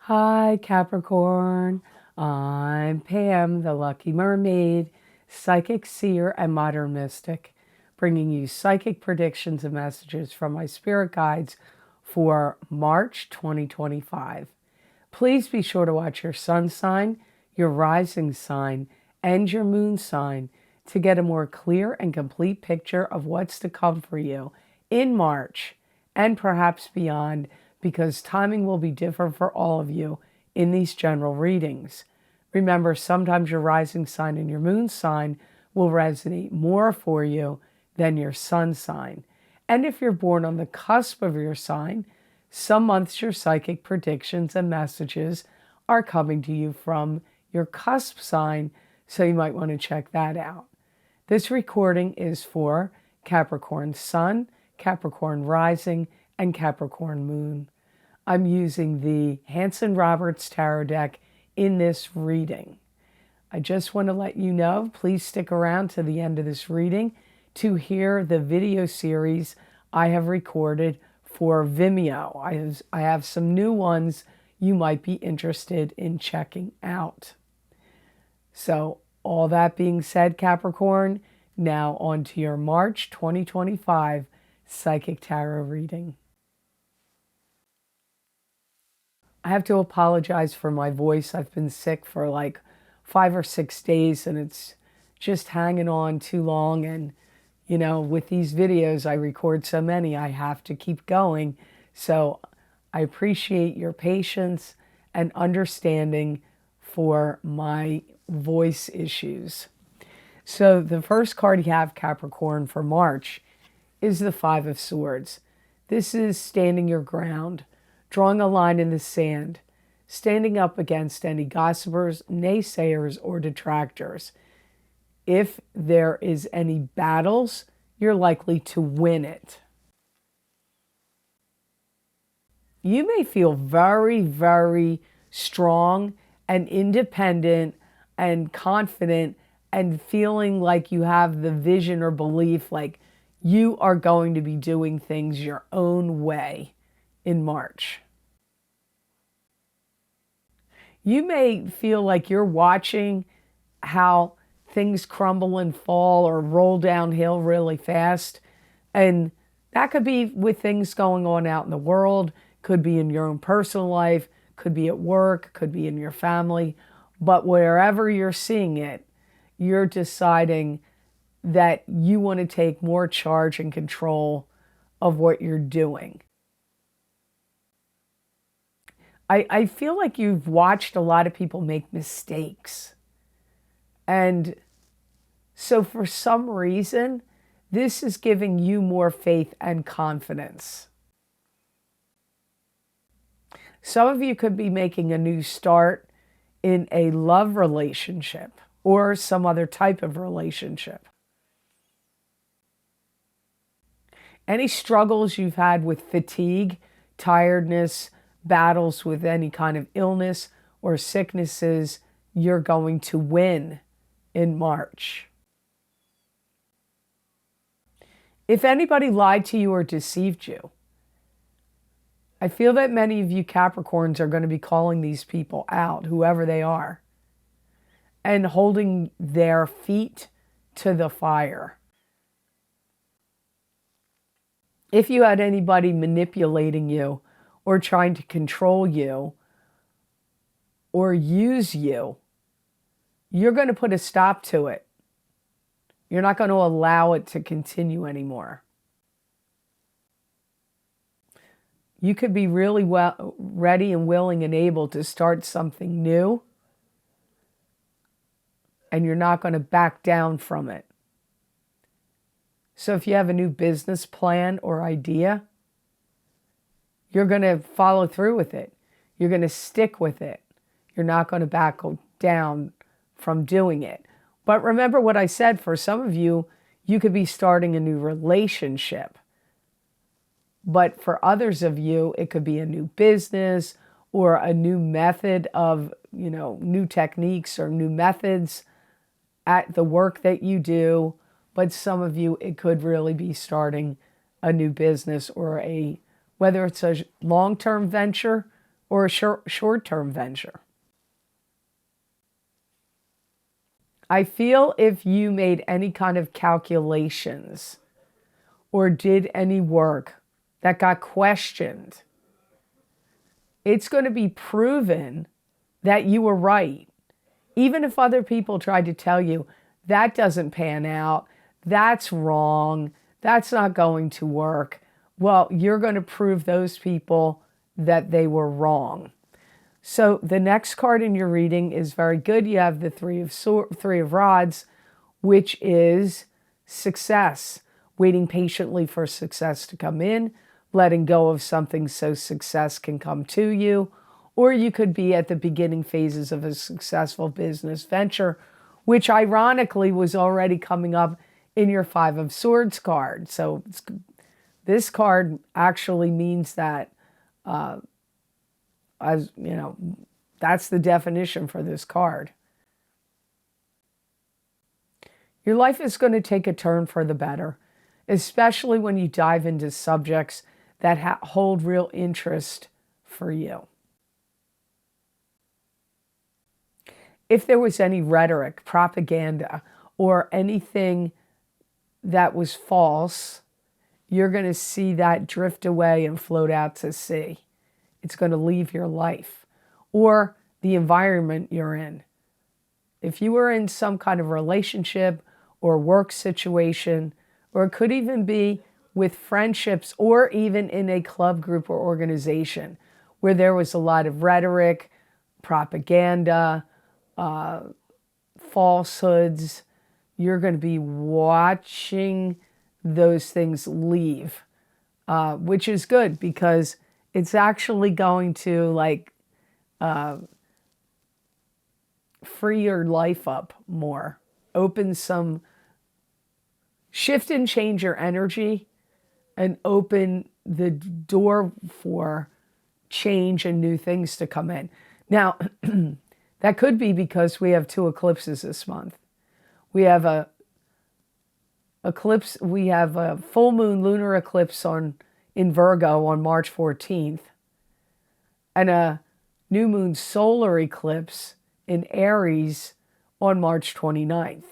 Hi, Capricorn. I'm Pam, the Lucky Mermaid, psychic seer and modern mystic, bringing you psychic predictions and messages from my spirit guides for March 2025. Please be sure to watch your sun sign, your rising sign, and your moon sign to get a more clear and complete picture of what's to come for you in March and perhaps beyond, because timing will be different for all of you in these general readings. Remember, sometimes your rising sign and your moon sign will resonate more for you than your sun sign. And if you're born on the cusp of your sign, some months your psychic predictions and messages are coming to you from your cusp sign, so you might want to check that out. This recording is for Capricorn Sun, Capricorn Rising, and Capricorn Moon. I'm using the Hanson-Roberts Tarot deck in this reading. I just want to let you know, please stick around to the end of this reading to hear the video series I have recorded for Vimeo. I have some new ones you might be interested in checking out. So all that being said, Capricorn, now on to your March 2025 Psychic Tarot reading. I have to apologize for my voice. I've been sick for like 5 or 6 days and it's just hanging on too long. And, you know, with these videos, I record so many, I have to keep going. So I appreciate your patience and understanding for my voice issues. So the first card you have, Capricorn, for March is the Five of Swords. This is standing your ground, drawing a line in the sand, standing up against any gossipers, naysayers, or detractors. If there is any battles, you're likely to win it. You may feel very, very strong and independent and confident and feeling like you have the vision or belief like you are going to be doing things your own way in March. You may feel like you're watching how things crumble and fall or roll downhill really fast. And that could be with things going on out in the world, could be in your own personal life, could be at work, could be in your family. But wherever you're seeing it, you're deciding that you want to take more charge and control of what you're doing. I feel like you've watched a lot of people make mistakes. And so for some reason, this is giving you more faith and confidence. Some of you could be making a new start in a love relationship or some other type of relationship. Any struggles you've had with fatigue, tiredness, battles with any kind of illness or sicknesses, you're going to win in March. If anybody lied to you or deceived you, I feel that many of you Capricorns are going to be calling these people out, whoever they are, and holding their feet to the fire. If you had anybody manipulating you or trying to control you or use you, you're going to put a stop to it. You're not going to allow it to continue anymore. You could be really ready and willing and able to start something new, and you're not going to back down from it. So if you have a new business plan or idea, you're going to follow through with it. You're going to stick with it. You're not going to back down from doing it. But remember what I said, for some of you, you could be starting a new relationship. But for others of you, it could be a new business or a new method of, new techniques or new methods at the work that you do. But some of you, it could really be starting a new business or whether it's a long-term venture or a short-term venture. I feel if you made any kind of calculations or did any work that got questioned, it's going to be proven that you were right. Even if other people tried to tell you, that doesn't pan out, that's wrong, that's not going to work, well, you're going to prove those people that they were wrong. So the next card in your reading is very good. You have the Three of Rods, which is success, waiting patiently for success to come in, letting go of something so success can come to you. Or you could be at the beginning phases of a successful business venture, which ironically was already coming up in your Five of Swords card. So this card actually means that, as you know, that's the definition for this card. Your life is going to take a turn for the better, especially when you dive into subjects that hold real interest for you. If there was any rhetoric, propaganda, or anything that was false, you're going to see that drift away and float out to sea. It's going to leave your life or the environment you're in. If you were in some kind of relationship or work situation, or it could even be with friendships or even in a club group or organization where there was a lot of rhetoric, propaganda, falsehoods, you're going to be watching those things leave, which is good because it's actually going to free your life up more, open some, shift and change your energy and open the door for change and new things to come in. Now, that could be because we have 2 eclipses this month. We have a full moon lunar eclipse in Virgo on March 14th and a new moon solar eclipse in Aries on March 29th.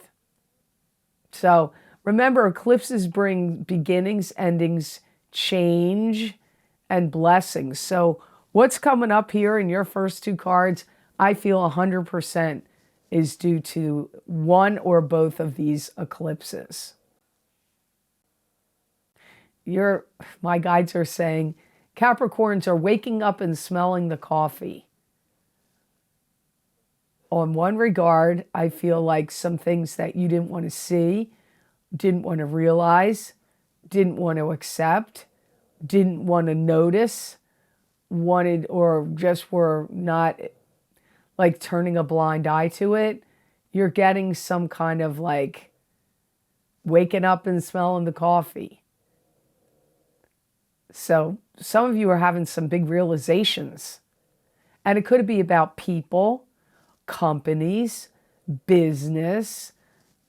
So remember, eclipses bring beginnings, endings, change, and blessings. So what's coming up here in your first 2 cards, I feel 100% is due to one or both of these eclipses. My guides are saying Capricorns are waking up and smelling the coffee. On one regard, I feel like some things that you didn't want to see, didn't want to realize, didn't want to accept, didn't want to notice, wanted or just were not like turning a blind eye to it. You're getting some kind of like waking up and smelling the coffee. So some of you are having some big realizations. And it could be about people, companies, business.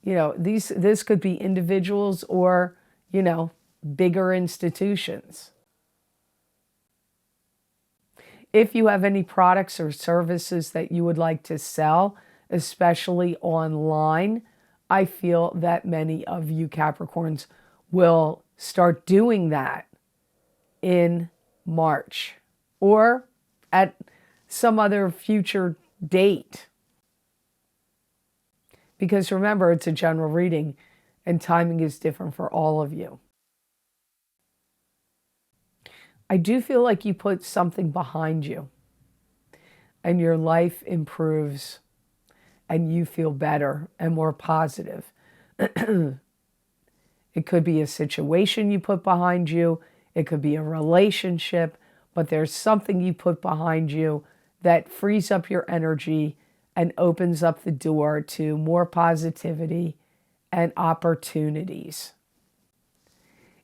You know, this could be individuals or, you know, bigger institutions. If you have any products or services that you would like to sell, especially online, I feel that many of you Capricorns will start doing that in March or at some other future date. Because remember, it's a general reading and timing is different for all of you. I do feel like you put something behind you and your life improves and you feel better and more positive. It could be a situation you put behind you. It could be a relationship, but there's something you put behind you that frees up your energy and opens up the door to more positivity and opportunities.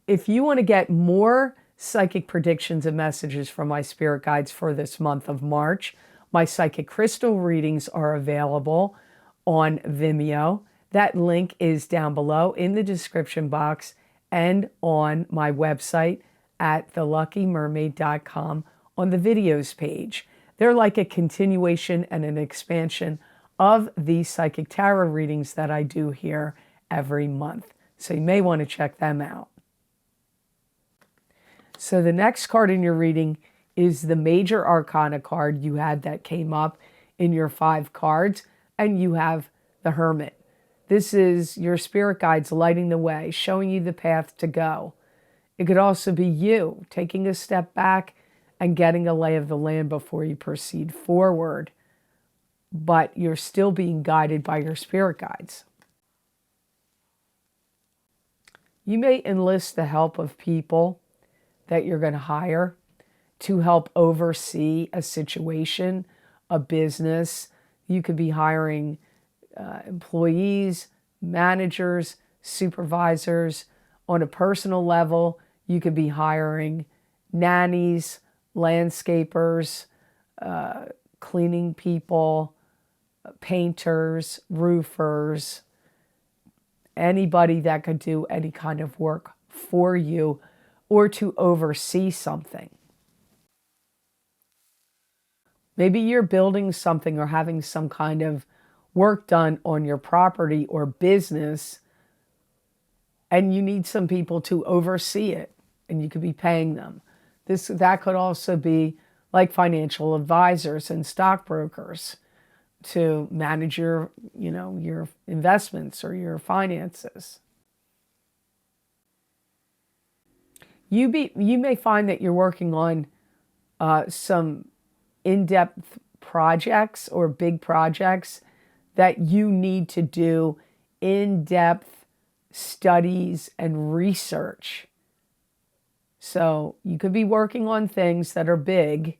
If you want to get more psychic predictions and messages from my spirit guides for this month of March, my psychic crystal readings are available on Vimeo. That link is down below in the description box and on my website at theluckymermaid.com on the videos page. They're like a continuation and an expansion of the psychic tarot readings that I do here every month. So you may want to check them out. So the next card in your reading is the Major Arcana card you had that came up in your 5 cards, and you have the Hermit. This is your spirit guides lighting the way, showing you the path to go. It could also be you taking a step back and getting a lay of the land before you proceed forward, but you're still being guided by your spirit guides. You may enlist the help of people that you're going to hire to help oversee a situation, a business. You could be hiring employees, managers, supervisors. On a personal level, you could be hiring nannies, landscapers, cleaning people, painters, roofers, anybody that could do any kind of work for you or to oversee something. Maybe you're building something or having some kind of work done on your property or business, and you need some people to oversee it, and you could be paying them. That could also be like financial advisors and stockbrokers to manage your investments or your finances. You may find that you're working on some in-depth projects or big projects that you need to do in-depth studies and research. So you could be working on things that are big,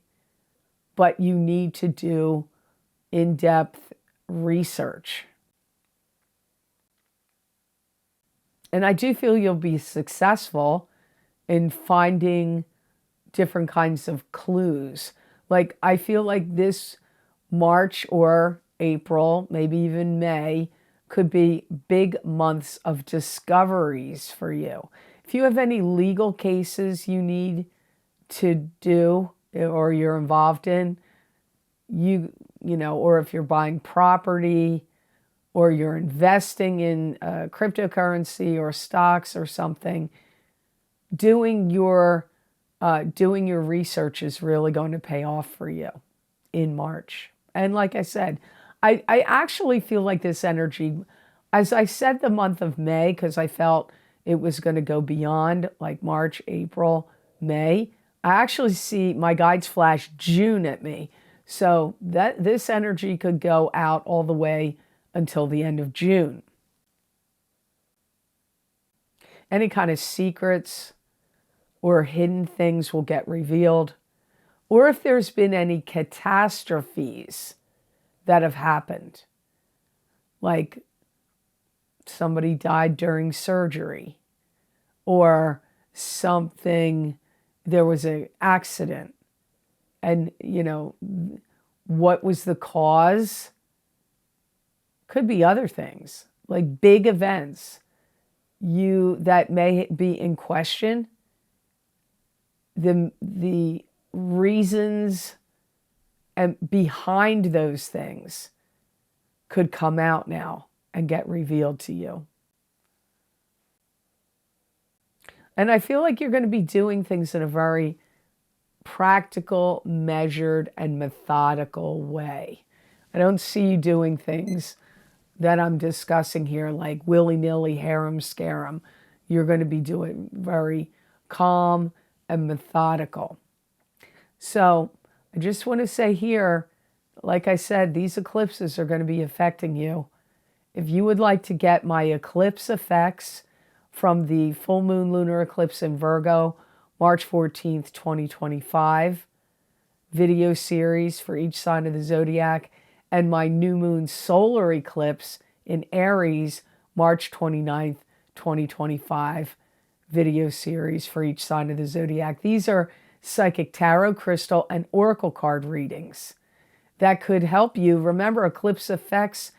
but you need to do in-depth research. And I do feel you'll be successful in finding different kinds of clues. Like, I feel like this March or April, maybe even May, could be big months of discoveries for you. If you have any legal cases you need to do or you're involved in, or if you're buying property or you're investing in cryptocurrency or stocks or something, doing your research is really going to pay off for you in March. And like I said, I actually feel like this energy, as I said the month of May, because I felt it was going to go beyond like March, April, May, I actually see my guides flash June at me. So that this energy could go out all the way until the end of June. Any kind of secrets or hidden things will get revealed. Or if there's been any catastrophes that have happened, like somebody died during surgery or something, there was an accident, and what was the cause? Could be other things, like big events that may be in question. The reasons and behind those things could come out now and get revealed to you. And I feel like you're going to be doing things in a very practical, measured, and methodical way. I don't see you doing things that I'm discussing here like willy-nilly, harem, scarum. You're going to be doing very calm and methodical. So I just want to say here, like I said, these eclipses are going to be affecting you. If you would like to get my eclipse effects from the full moon lunar eclipse in Virgo, March 14th, 2025, video series for each sign of the zodiac, and my new moon solar eclipse in Aries, March 29th, 2025, video series for each sign of the zodiac. These are psychic tarot, crystal, and oracle card readings that could help you. Remember, eclipse effects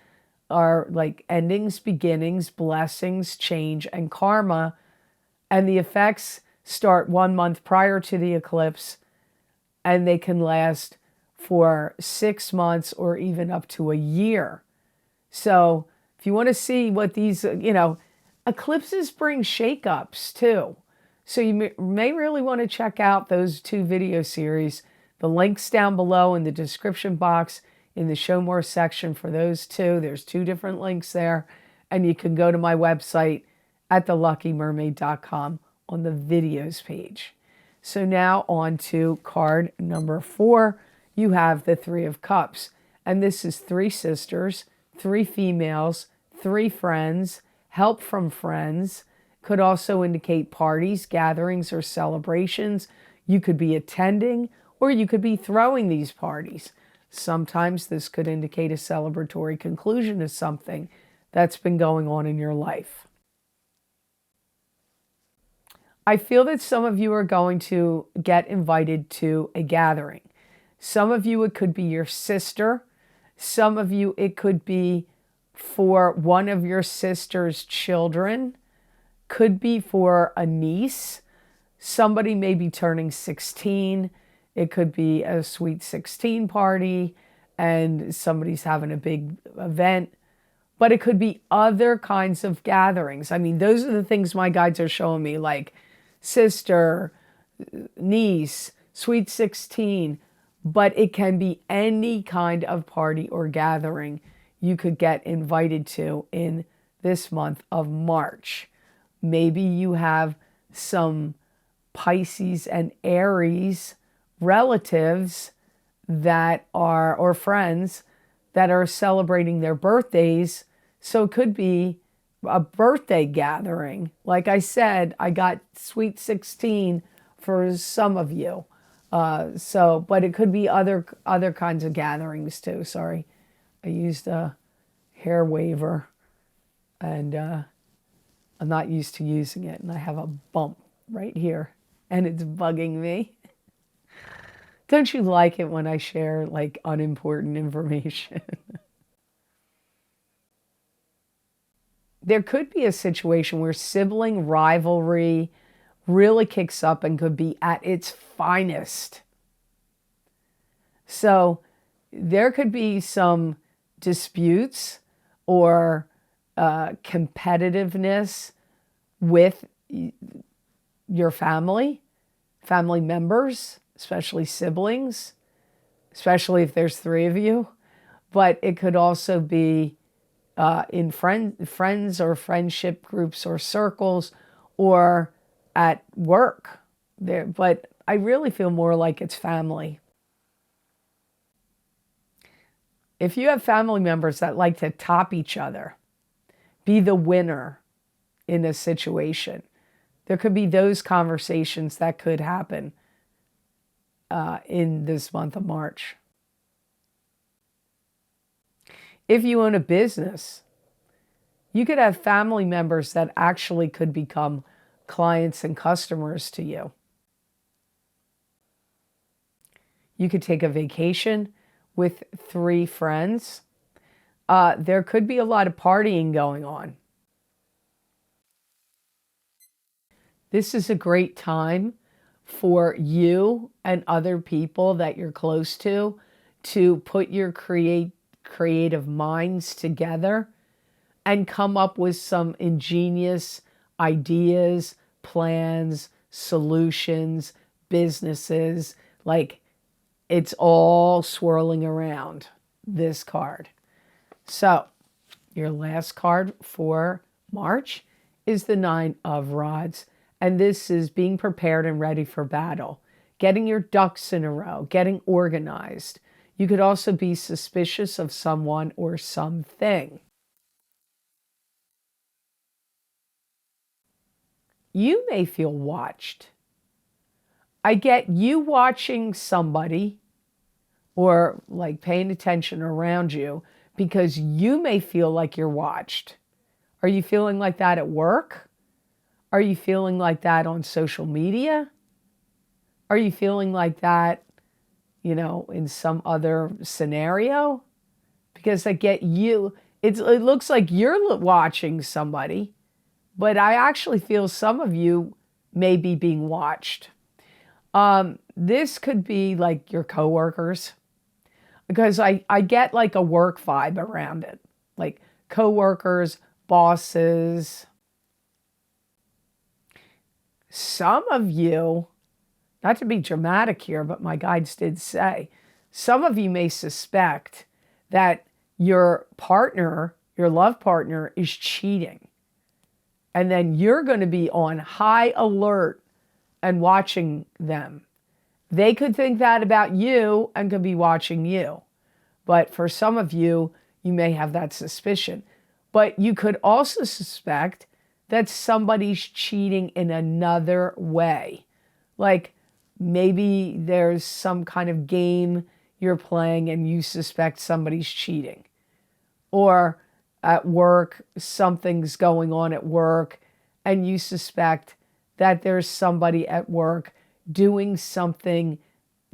are like endings, beginnings, blessings, change, and karma. And the effects start 1 month prior to the eclipse, and they can last for 6 months or even up to a year. So if you want to see what these, eclipses bring shakeups too. So you may really want to check out those 2 video series. The links down below in the description box in the Show More section for those 2. There's 2 different links there. And you can go to my website at theluckymermaid.com on the videos page. So now on to card number 4. You have the 3 of Cups. And this is 3 sisters, 3 females, 3 friends, help from friends. Could also indicate parties, gatherings, or celebrations. You could be attending or you could be throwing these parties. Sometimes this could indicate a celebratory conclusion to something that's been going on in your life. I feel that some of you are going to get invited to a gathering. Some of you, it could be your sister. Some of you, it could be for one of your sister's children. Could be for a niece. Somebody may be turning 16. It could be a sweet 16 party and somebody's having a big event. But it could be other kinds of gatherings. I mean, those are the things my guides are showing me, like sister, niece, sweet 16. But it can be any kind of party or gathering you could get invited to in this month of March. Maybe you have some Pisces and Aries relatives that are, or friends that are celebrating their birthdays. So it could be a birthday gathering. Like I said, I got sweet 16 for some of you. But it could be other kinds of gatherings too. Sorry, I used a hair waver and I'm not used to using it. And I have a bump right here and it's bugging me. Don't you like it when I share like unimportant information? There could be a situation where sibling rivalry really kicks up and could be at its finest. So there could be some disputes or competitiveness with your family members, especially siblings, especially if there's 3 of you. But it could also be in friends or friendship groups or circles or at work there, but I really feel more like it's family. If you have family members that like to top each other, be the winner in a situation, there could be those conversations that could happen in this month of March. If you own a business, you could have family members that actually could become clients and customers to you. You could take a vacation with 3 friends. There could be a lot of partying going on. This is a great time for you and other people that you're close to put your creative minds together and come up with some ingenious ideas, plans, solutions, businesses. Like, it's all swirling around this card. So your last card for March is the 9 of Rods. And this is being prepared and ready for battle, getting your ducks in a row, getting organized. You could also be suspicious of someone or something. You may feel watched. I get you watching somebody or like paying attention around you because you may feel like you're watched. Are you feeling like that at work? Are you feeling like that on social media? Are you feeling like that, in some other scenario? Because I get you, it looks like you're watching somebody, but I actually feel some of you may be being watched. This could be like your coworkers. because I get like a work vibe around it, like coworkers, bosses. Some of you, not to be dramatic here, but my guides did say, some of you may suspect that your partner, your love partner, is cheating. And then you're going to be on high alert and watching them. They could think that about you and could be watching you. But for some of you, you may have that suspicion. But you could also suspect that somebody's cheating in another way. Like maybe there's some kind of game you're playing and you suspect somebody's cheating. Or at work, something's going on at work and you suspect that there's somebody at work doing something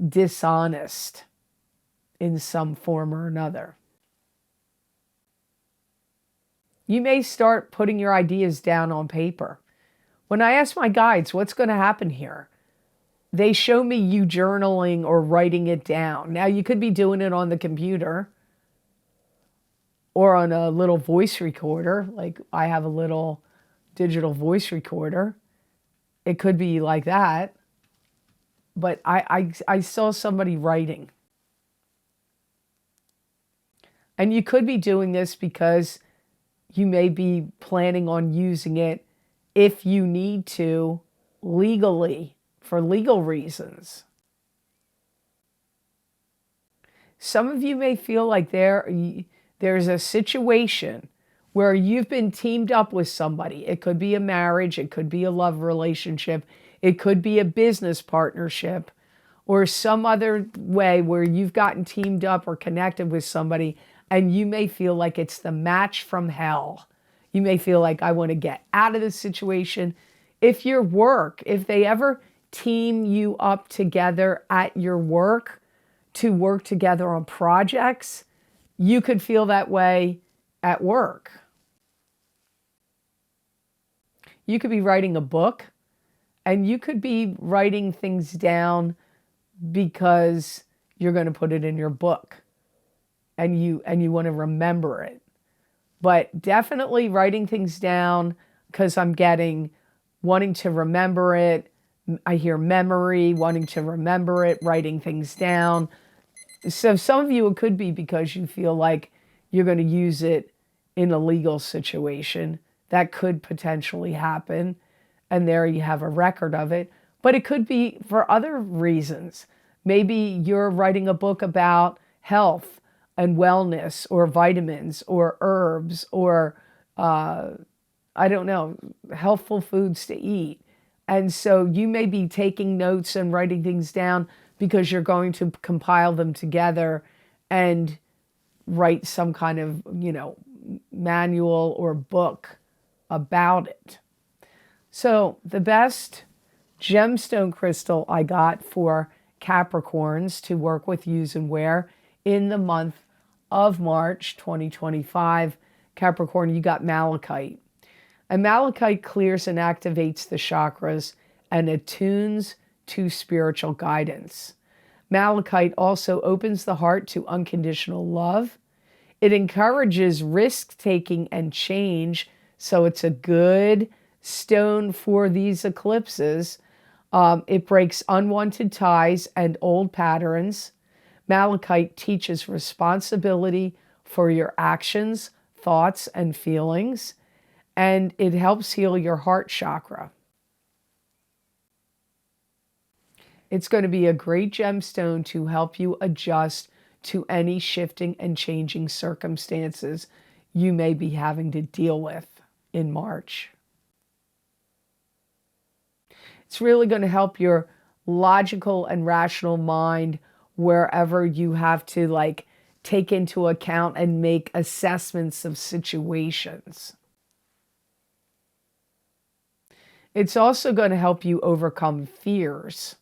dishonest in some form or another. You may start putting your ideas down on paper. When I ask my guides, what's going to happen here? They show me you journaling or writing it down. Now, you could be doing it on the computer or on a little voice recorder. Like I have a little digital voice recorder. It could be like that. But I saw somebody writing. And you could be doing this because you may be planning on using it if you need to legally, for legal reasons. Some of you may feel like there's a situation where you've been teamed up with somebody. It could be a marriage, it could be a love relationship, it could be a business partnership, or some other way where you've gotten teamed up or connected with somebody and you may feel like it's the match from hell. You may feel like, I want to get out of this situation. If they ever team you up together at your work to work together on projects, you could feel that way at work. You could be writing a book and you could be writing things down because you're going to put it in your book and you want to remember it. But definitely writing things down, because I'm getting wanting to remember it. I hear memory, wanting to remember it, writing things down. So some of you, it could be because you feel like you're going to use it in a legal situation. That could potentially happen. And there you have a record of it. But it could be for other reasons. Maybe you're writing a book about health and wellness, or vitamins, or herbs, or I don't know, healthful foods to eat. And so you may be taking notes and writing things down because you're going to compile them together and write some kind of, manual or book about it. So the best gemstone crystal I got for Capricorns to work with, use, and wear in the month of March 2025, Capricorn, you got malachite. And malachite clears and activates the chakras and attunes to spiritual guidance. Malachite also opens the heart to unconditional love. It encourages risk-taking and change, so it's a good stone for these eclipses. It breaks unwanted ties and old patterns. Malachite teaches responsibility for your actions, thoughts, and feelings, and it helps heal your heart chakra. It's going to be a great gemstone to help you adjust to any shifting and changing circumstances you may be having to deal with in March. It's really going to help your logical and rational mind wherever you have to take into account and make assessments of situations. It's also going to help you overcome fears.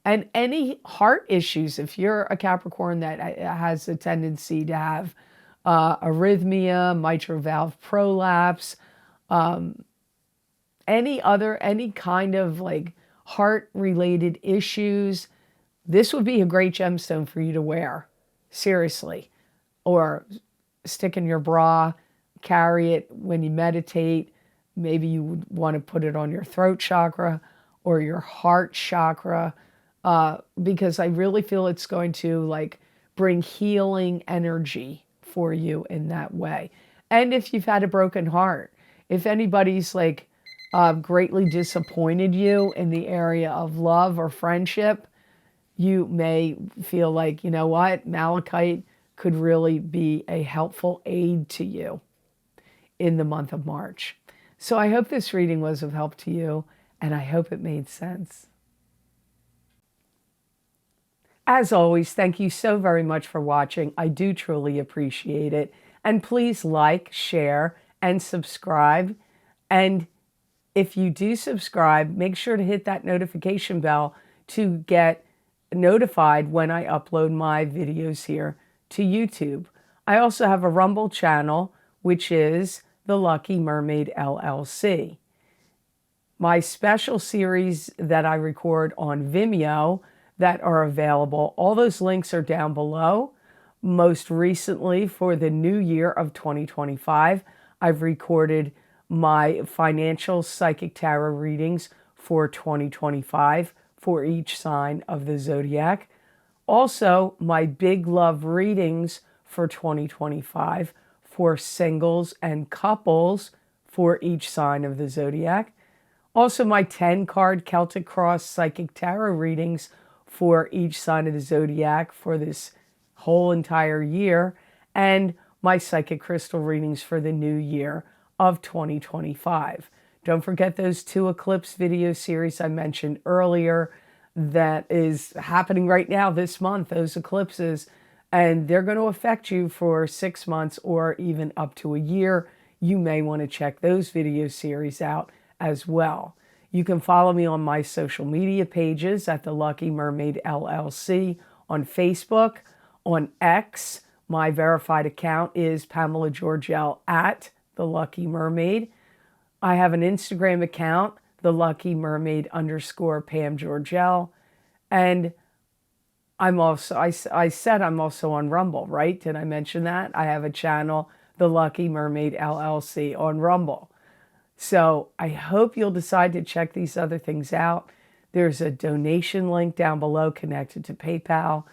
And any heart issues, if you're a Capricorn that has a tendency to have arrhythmia, mitral valve prolapse, any kind of heart-related issues, this would be a great gemstone for you to wear, seriously, or stick in your bra, carry it when you meditate. Maybe you would want to put it on your throat chakra or your heart chakra, because I really feel it's going to like bring healing energy for you in that way. And if you've had a broken heart, if anybody's like greatly disappointed you in the area of love or friendship, you may feel like, you know what, malachite could really be a helpful aid to you in the month of March. So I hope this reading was of help to you, and I hope it made sense. As always, thank you so very much for watching. I do truly appreciate it. And please like, share, and subscribe. And if you do subscribe, make sure to hit that notification bell to get notified when I upload my videos here to YouTube. I also have a Rumble channel, which is the Lucky Mermaid LLC. My special series that I record on Vimeo that are available, all those links are down below. Most recently, for the new year of 2025, I've recorded my financial psychic tarot readings for 2025 for each sign of the zodiac. Also, my big love readings for 2025 for singles and couples for each sign of the zodiac. Also, my 10-card Celtic Cross psychic tarot readings for each sign of the zodiac for this whole entire year, and my psychic crystal readings for the new year of 2025. Don't forget those 2 eclipse video series I mentioned earlier that is happening right now this month, those eclipses, and they're going to affect you for 6 months or even up to a year. You may want to check those video series out as well. You can follow me on my social media pages at the Lucky Mermaid LLC on Facebook. On X, my verified account is Pamela Georgel at the Lucky Mermaid. I have an Instagram account, the Lucky Mermaid _ Pam Georgel. And I'm also, I said I'm also on Rumble, right? Did I mention that? I have a channel, the Lucky Mermaid LLC on Rumble. So I hope you'll decide to check these other things out. There's a donation link down below connected to PayPal.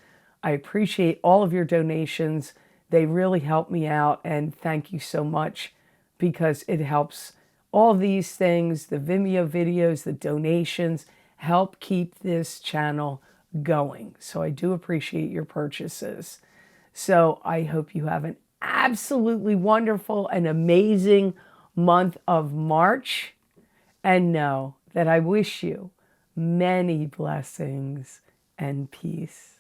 I appreciate all of your donations. They really help me out, and thank you so much, because it helps all these things, the Vimeo videos, the donations, help keep this channel going. So I do appreciate your purchases. So I hope you have an absolutely wonderful and amazing month of March, and know that I wish you many blessings and peace.